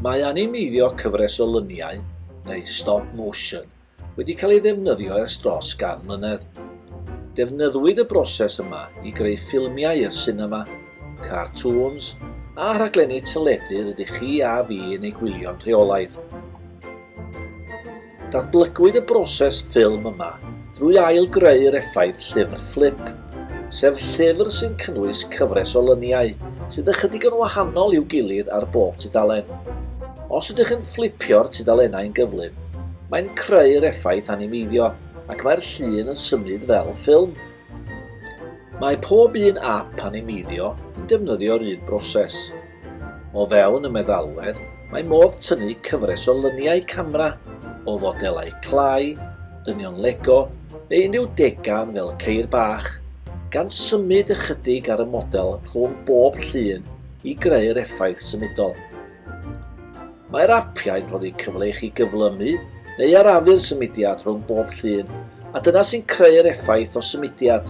Mae animeiddio cyfres o luniau, neu stop motion, wedi cael ei ddefnyddio ers dros 100 mlynedd. Defnyddwyd y broses yma i greu ffilmiau i'r sinema, cartoons a rhaglenni teledu rydych chi a fi yn ei gwylio'n rheolaidd. Datblygwyd y broses ffilm yma drwy ail-greu'r effaith llyfr fflip, sef llyfr sy'n cynnwys cyfres o luniau sydd ychydig yn wahanol i'w gilydd ar bob tudalen. Os ydych yn fflipio'r tudalennau'n gyflym, mae'n creu'r effaith animeiddio ac mae'r llun yn symud fel ffilm. Mae pob un ap animeiddio yn defnyddio'r un broses. O fewn y meddalwedd, mae modd tynnu cyfres o luniau camera o fodelau clai, dynion Lego neu unrhyw degan fel ceir bach, gan symud ychydig ar y model rhwng bob llun i greu'r effaith symudol. Mae'r apiau'n rhoi cyfle i chi gyflymu neu arafu'r symudiad rhwng bob llun, a dyna sy'n creu'r effaith o symudiad.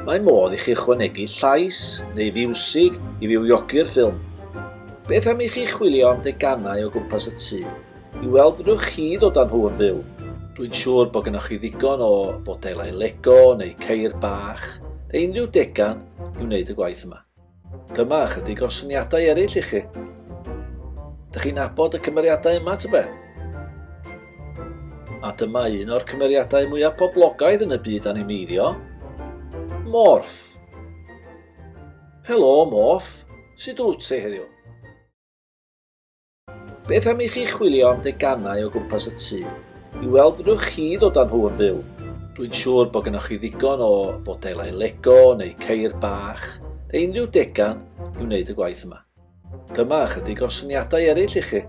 Mae modd i chi ychwanegu llais neu fiwsig i fywiogi'r ffilm. Beth am i chi chwilio am deganau o gwmpas y tŷ, i weld rydych chi ddod â nhw yn fyw? Dwi'n siŵr bod gennych chi ddigon o fodelau Lego neu ceir bach neu unrhyw degan i wneud y gwaith yma. Dyma chydig o syniadau eraill i chi. Dych chi'n nabod y cymeriadau yma ty be? A dyma un o'r cymeriadau mwyaf poblogaidd yn y byd animeiddio, Morph. Helo Morph, sut wyt ti heddiw? Beth am i chi chwilio am deganau o gwmpas y tŷ, i weld rydych chi ddod â nhw yn fyw? Dwi'n siŵr bod gennych chi ddigon o fodelau Lego neu ceir bach neu unrhyw degan i wneud y gwaith yma. Dyma chydig o syniadau eraill i chi.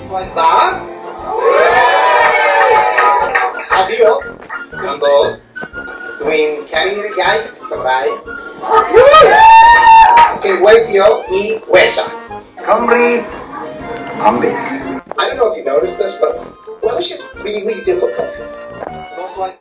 Swaith dda. Heddiw, yn dod, dwi'n caru'r iaith Gymraeg. Cyweithio I wella. Cymru am byth. I don't know if you noticed this, but Welsh is really difficult.